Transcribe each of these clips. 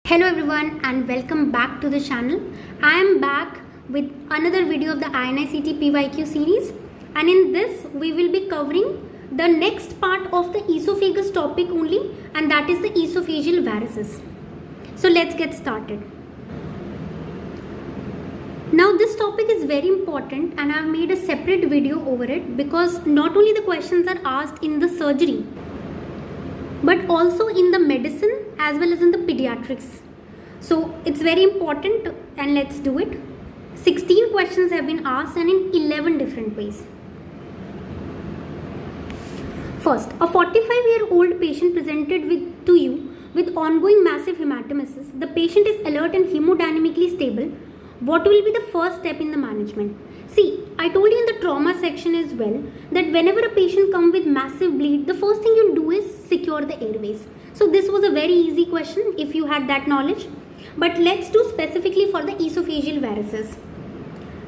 Hello everyone and welcome back to the channel. I am back with another video of the INICET PYQ series, and in this we will be covering the next part of the esophagus topic only, and that is the esophageal varices. So let's get started. Now this topic is very important and I have made a separate video over it because not only the questions are asked in the surgery but also in the medicine as well as in the pediatrics. So it's very important and let's do it. 16 questions have been asked and in 11 different ways. First, a 45-year-old patient presented to you with ongoing massive hematemesis. The patient is alert and hemodynamically stable. What will be the first step in the management? See, I told you in the trauma section as well that whenever a patient comes with massive bleed, the first thing you do is secure the airways. So this was a very easy question if you had that knowledge. But let's do specifically for the esophageal varices.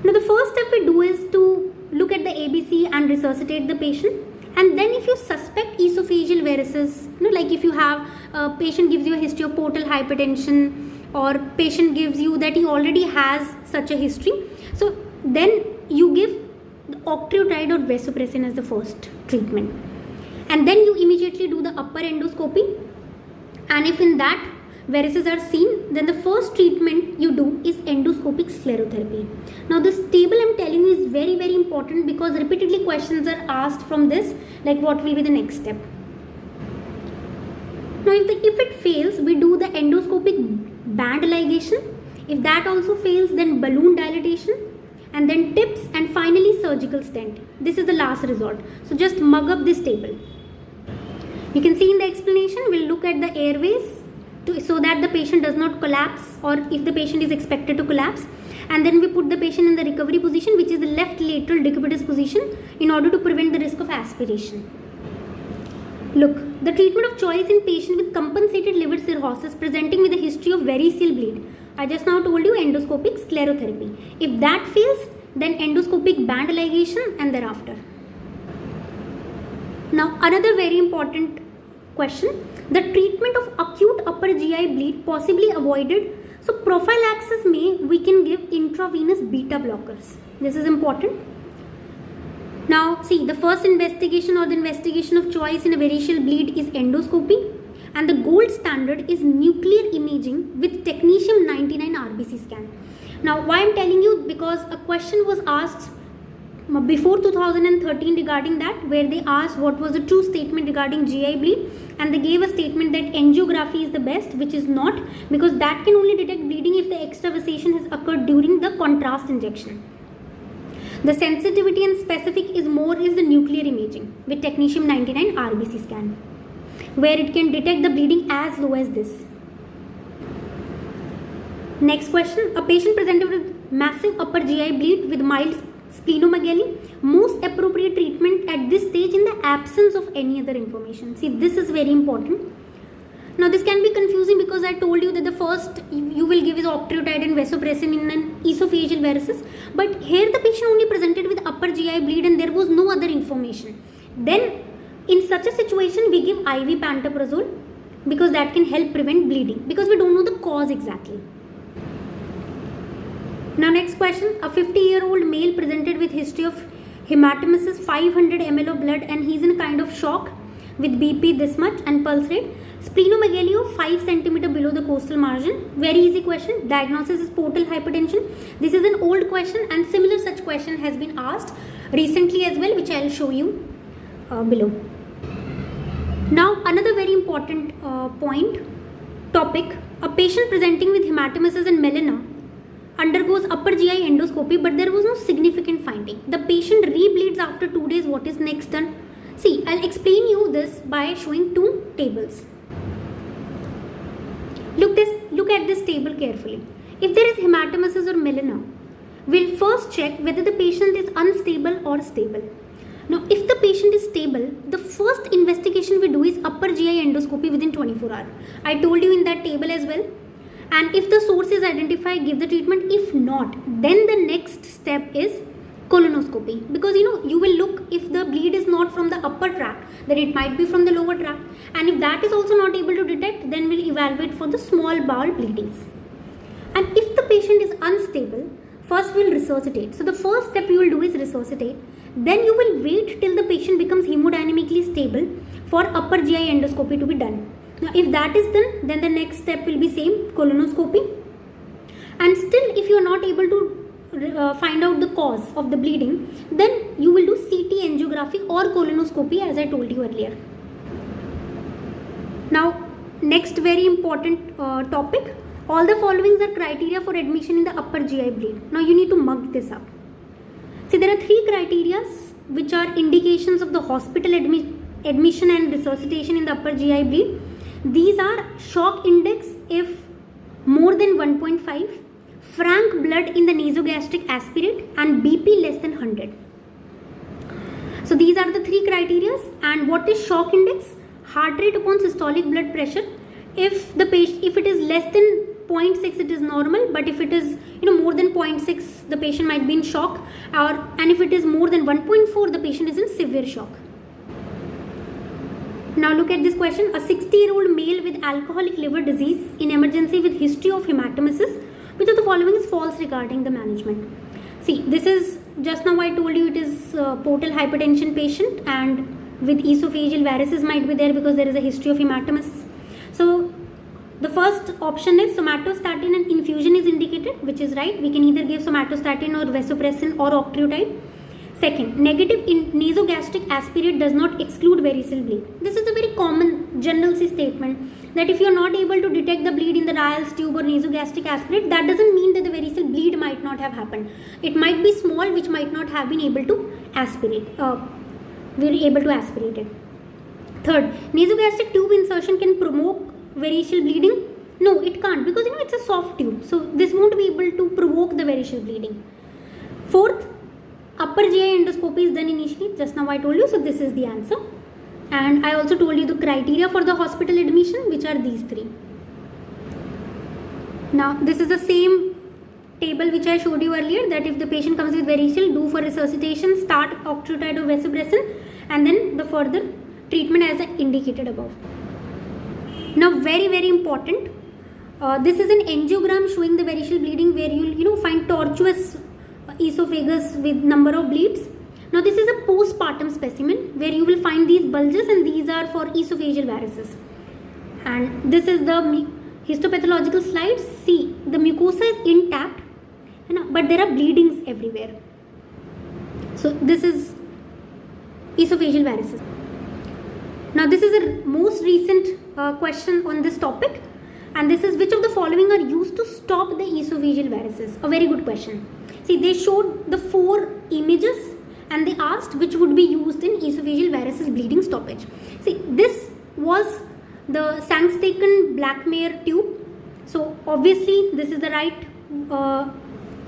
Now the first step we do is to look at the ABC and resuscitate the patient. And then if you suspect esophageal varices, like if you have a patient gives you a history of portal hypertension, or patient gives you that he already has such a history, so then you give octreotide or vasopressin as the first treatment, and then you immediately do the upper endoscopy, and if in that varices are seen, then the first treatment you do is endoscopic sclerotherapy. Now this table I'm telling you is very important because repeatedly questions are asked from this, like what will be the next step. Now if it fails, we do the endoscopic band ligation. If that also fails, then balloon dilatation, and then tips, and finally surgical stent. This is the last resort. So just mug up this table. You can see in the explanation, we'll look at the airways so that the patient does not collapse, or if the patient is expected to collapse, and then we put the patient in the recovery position, which is the left lateral decubitus position, in order to prevent the risk of aspiration. Look, the treatment of choice in patient with compensated liver cirrhosis presenting with a history of variceal bleed. I just now told you endoscopic sclerotherapy. If that fails, then endoscopic band ligation and thereafter. Now another very important question, the treatment of acute upper GI bleed possibly avoided. So prophylaxis we can give intravenous beta blockers. This is important. Now see, the first investigation or the investigation of choice in a variceal bleed is endoscopy, and the gold standard is nuclear imaging with technetium-99 RBC scan. Now why I'm telling you, because a question was asked before 2013 regarding that, where they asked what was the true statement regarding GI bleed, and they gave a statement that angiography is the best, which is not, because that can only detect bleeding if the extravasation has occurred during the contrast injection. The sensitivity and specific is the nuclear imaging with technetium-99 RBC scan, where it can detect the bleeding as low as this. Next question, a patient presented with massive upper GI bleed with mild splenomegaly. Most appropriate treatment at this stage in the absence of any other information. See, this is very important. Now this can be confusing because I told you that the first you will give is octreotide and vasopressin in an esophageal varices, but here the patient only presented with upper GI bleed and there was no other information. Then in such a situation we give IV pantoprazole because that can help prevent bleeding, because we don't know the cause exactly. Now next question, a 50-year-old male presented with history of hematemesis, 500 ml of blood, and he's in a kind of shock with BP this much and pulse rate. Splenomegaly of 5 cm below the costal margin. Very easy question. Diagnosis is portal hypertension. This is an old question and similar such question has been asked recently as well, which I will show you below. Now another very important topic, a patient presenting with hematemesis and melena undergoes upper GI endoscopy, but there was no significant finding. The patient rebleeds after 2 days. What is next done? See, I'll explain you this by showing two tables. Look at this table carefully. If there is hematemesis or melena, we'll first check whether the patient is unstable or stable. Now, if the patient is stable, the first investigation we do is upper GI endoscopy within 24 hours. I told you in that table as well. And if the source is identified, give the treatment. If not, then the next step is colonoscopy, because you will look if the bleed is not from the upper tract, then it might be from the lower tract, and if that is also not able to detect, then we'll evaluate for the small bowel bleedings. And if the patient is unstable, first we'll resuscitate. So the first step you will do is resuscitate, then you will wait till the patient becomes hemodynamically stable for upper GI endoscopy to be done. Now if that is done, then the next step will be same, colonoscopy. And still if you are not able to find out the cause of the bleeding, then you will do CT angiography or colonoscopy, as I told you earlier. Now next very important topic, all the following are criteria for admission in the upper GI bleed. Now you need to mug this up. See, there are three criteria which are indications of the hospital admission and resuscitation in the upper GI bleed. These are shock index if more than 1.5, frank blood in the nasogastric aspirate, and BP less than 100. So these are the three criteria. And what is shock index? Heart rate upon systolic blood pressure. If it is less than 0.6, it is normal, but if it is more than 0.6, the patient might be in shock, and if it is more than 1.4, the patient is in severe shock. Now look at this question. A 60-year-old male with alcoholic liver disease in emergency with history of hematemesis, which of the following is false regarding the management? See, this is, just now I told you it is portal hypertension patient, and with esophageal varices might be there because there is a history of hematemesis. So the first option is somatostatin and infusion is indicated, which is right. We can either give somatostatin or vasopressin or octreotide. Second, negative nasogastric aspirate does not exclude variceal bleed. This is a very common general statement that if you are not able to detect the bleed in the Ryle's tube or nasogastric aspirate, that doesn't mean that the variceal bleed might not have happened. It might be small, which might not have been able to aspirate. It. Third, nasogastric tube insertion can promote variceal bleeding. No, it can't, because it's a soft tube, so this won't be able to provoke the variceal bleeding. Fourth, upper GI endoscopy is done initially, just now I told you, so this is the answer. And I also told you the criteria for the hospital admission, which are these three. Now this is the same table which I showed you earlier, that if the patient comes with variceal, do for resuscitation, start octreotide or vasopressin, and then the further treatment as indicated above. Now very very important, this is an angiogram showing the variceal bleeding, where you'll find tortuous esophagus with number of bleeds. Now this is a postpartum specimen where you will find these bulges, and these are for esophageal varices. And this is the histopathological slides. See, the mucosa is intact, but there are bleedings everywhere. So this is esophageal varices. Now this is a most recent question on this topic, and this is, which of the following are used to stop the esophageal varices? A very good question. See, they showed the 4 images and they asked which would be used in esophageal varices bleeding stoppage. See, this was the Sangsteken Blackmare tube. So obviously this is the right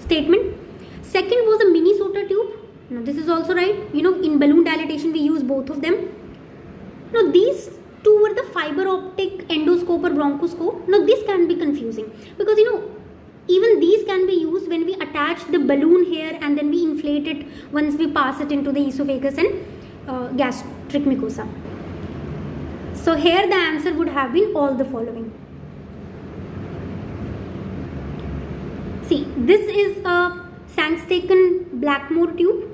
statement. Second was the Minnesota tube. Now this is also right. In balloon dilatation we use both of them. Now these two were the fiber optic endoscope or bronchoscope. Now this can be confusing, because even these can be used when we attach the balloon here and then we inflate it once we pass it into the esophagus and gastric mucosa. So here the answer would have been all the following. See, this is a Sangsteken Blackmore tube.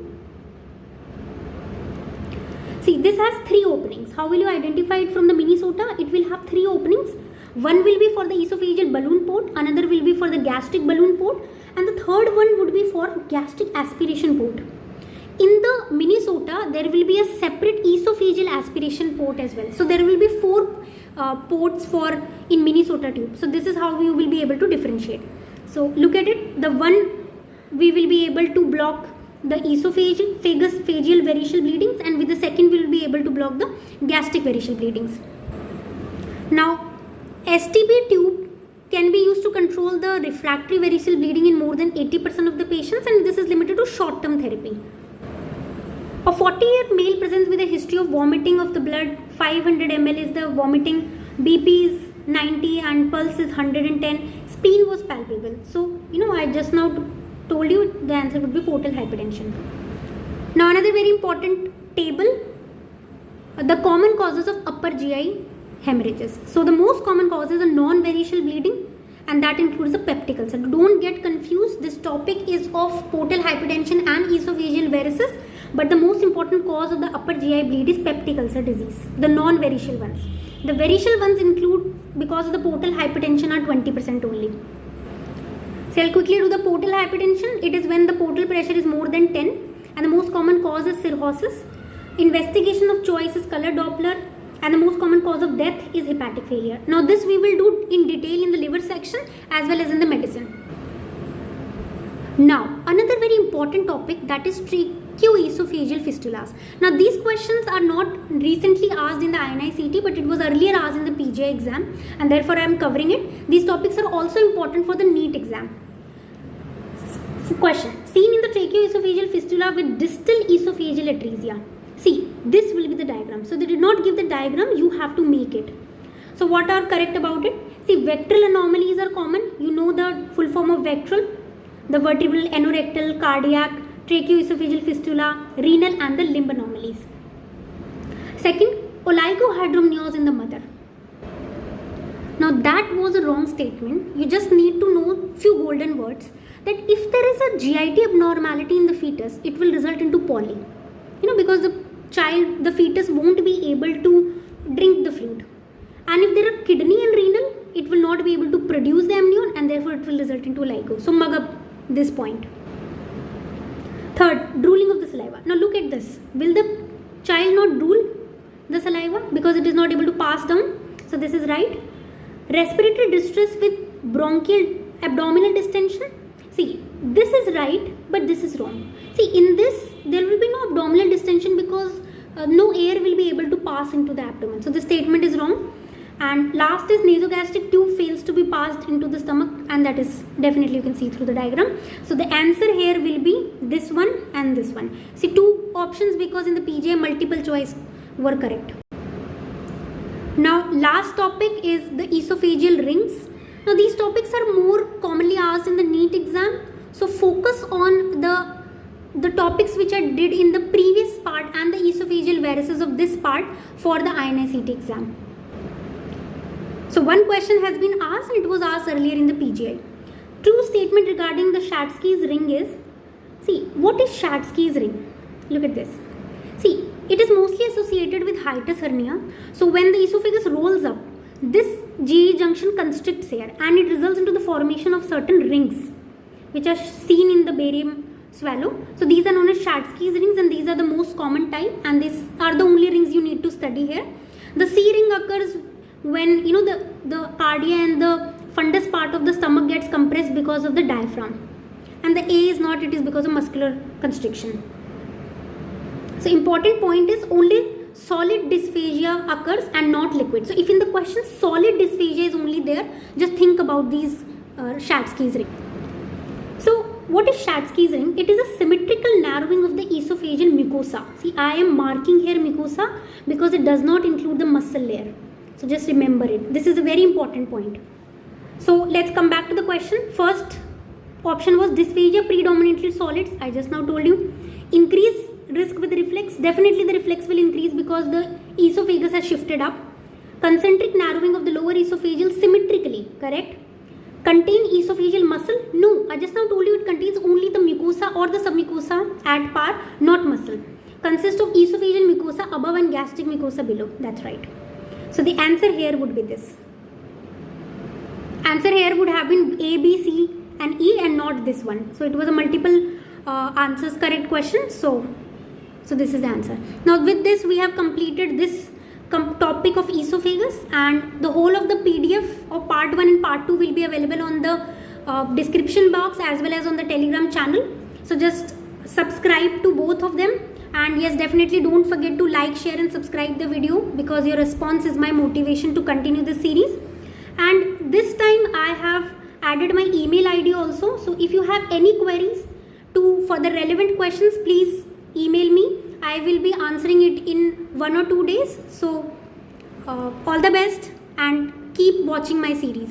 See, this has 3 openings. How will you identify it from the Minnesota? It will have 3 openings. One will be for the esophageal balloon port, another will be for the gastric balloon port, and the third one would be for gastric aspiration port. In the Minnesota, there will be a separate esophageal aspiration port as well. So there will be 4 ports for in Minnesota tube. So this is how you will be able to differentiate. So look at it. The one we will be able to block the esophageal variceal bleedings, and with the second we will be able to block the gastric variceal bleedings. Now STB tube can be used to control the refractory variceal bleeding in more than 80% of the patients, and this is limited to short-term therapy. A 40-year male presents with a history of vomiting of the blood. 500 ml is the vomiting, BP is 90 and pulse is 110. Spleen was palpable. So I just now told you the answer would be portal hypertension. Now another very important table, the common causes of upper GI hemorrhages. So the most common causes are non-variceal bleeding, and that includes the peptic ulcer. Don't get confused, this topic is of portal hypertension and esophageal varices, but the most important cause of the upper GI bleed is peptic ulcer disease, the non-variceal ones. The variceal ones include, because of the portal hypertension, are 20% only. So I'll quickly do the portal hypertension. It is when the portal pressure is more than 10, and the most common cause is cirrhosis. Investigation of choice is color Doppler, and the most common cause of death is hepatic failure. Now this we will do in detail in the liver section as well as in the medicine. Now another very important topic, that is tracheoesophageal fistulas. Now these questions are not recently asked in the INI-CET, but it was earlier asked in the PGI exam, and therefore I am covering it. These topics are also important for the NEET exam. Question: seen in the tracheoesophageal fistula with distal esophageal atresia. See, this will be the diagram. So they did not give the diagram, you have to make it. So what are correct about it? See, vectral anomalies are common. You know the full form of vectral, the vertebral, anorectal, cardiac, tracheoesophageal fistula, renal, and the limb anomalies. Second, oligohydramnios in the mother. Now that was a wrong statement. You just need to know few golden words, that if there is a GIT abnormality in the fetus, it will result into poly. Because the fetus won't be able to drink the fluid. And if there are kidney and renal, it will not be able to produce the amnion, and therefore it will result into LIGO. So mug up this point. Third, drooling of the saliva. Now look at this. Will the child not drool the saliva because it is not able to pass down? So this is right. Respiratory distress with bronchial abdominal distension. See, this is right, but this is wrong. See, in this, there will be no abdominal distension because no air will be able to pass into the abdomen. So the statement is wrong. And last is nasogastric tube fails to be passed into the stomach, and that is definitely, you can see through the diagram. So the answer here will be this one and this one. See, two options because in the PGI multiple choice were correct. Now last topic is the esophageal rings. Now these topics are more commonly asked in the NEET exam. So focus on the topics which I did in the previous part and the esophageal varices of this part for the INI-CET exam. So one question has been asked, and it was asked earlier in the PGI. True statement regarding the Schatzki's ring is, see, what is Schatzki's ring? Look at this. See, it is mostly associated with hiatus hernia. So when the esophagus rolls up, this GE junction constricts here, and it results into the formation of certain rings which are seen in the barium swallow. So these are known as Schatzki's rings, and these are the most common type, and these are the only rings you need to study here. The C ring occurs when the cardia and the fundus part of the stomach gets compressed because of the diaphragm, and the A is not, it is because of muscular constriction. So important point is only solid dysphagia occurs and not liquid. So if in the question solid dysphagia is only there, just think about these Schatzki's ring. So what is Schatzki's ring? It is a symmetrical narrowing of the esophageal mucosa. See, I am marking here mucosa because it does not include the muscle layer. So just remember it. This is a very important point. So let's come back to the question. First option was dysphagia predominantly solids. I just now told you. Increase risk with reflex. Definitely the reflex will increase because the esophagus has shifted up. Concentric narrowing of the lower esophageal symmetrically. Correct. Contain esophageal muscle? No, I just now told you it contains only the mucosa or the submucosa at par, not muscle. Consists of esophageal mucosa above and gastric mucosa below. That's right. So the answer here would be this. Answer here would have been A, B, C and E and not this one. So it was a multiple answers correct question. So this is the answer. Now with this we have completed this topic of esophagus, and the whole of the PDF of part 1 and part 2 will be available on the description box as well as on the Telegram channel. So just subscribe to both of them, and yes, definitely don't forget to like, share and subscribe the video because your response is my motivation to continue this series. And this time I have added my email ID also. So if you have any queries for the relevant questions, please email me. I will be answering it in 1 or 2 days. So all the best and keep watching my series.